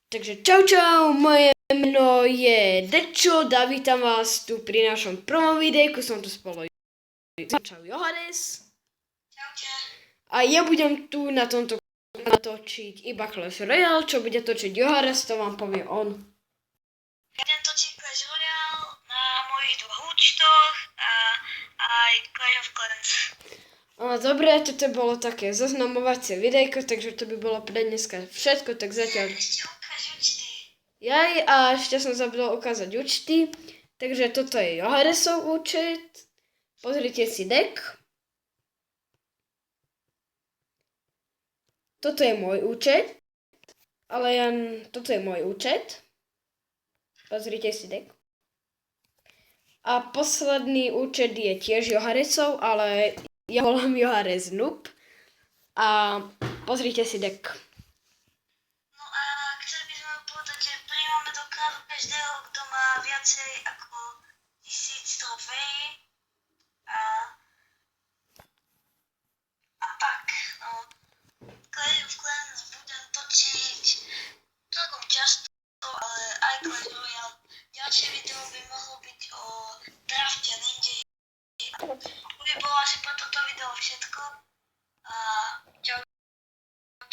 Takže čau, moje meno je Dečo, vítam vás tu pri našom prvom videjku, som tu spolu čau Johannes. Čaute. A ja budem tu na tomto natočiť iba Clash Royale, čo bude točiť Johannes, to vám povie on. Budem točiť Clash Royale na mojich dvoch účtoch a aj Clash of Clans. Dobre, toto bolo také zoznamovacie videjko, takže to by bolo pre dneska všetko, tak zatiaľ. Ešte ukáž účty. Jaj, a ešte som zabudol ukázať účty, takže toto je Johannesov účet, pozrite si deck. Toto je môj účet, toto je môj účet, pozrite si deck. A posledný účet je tiež Johannesov, ale ja volám Johannes Noob. A pozrite si deck. No a chceli by sme povedať, že prijímame do kladu každého, kto má viacej ako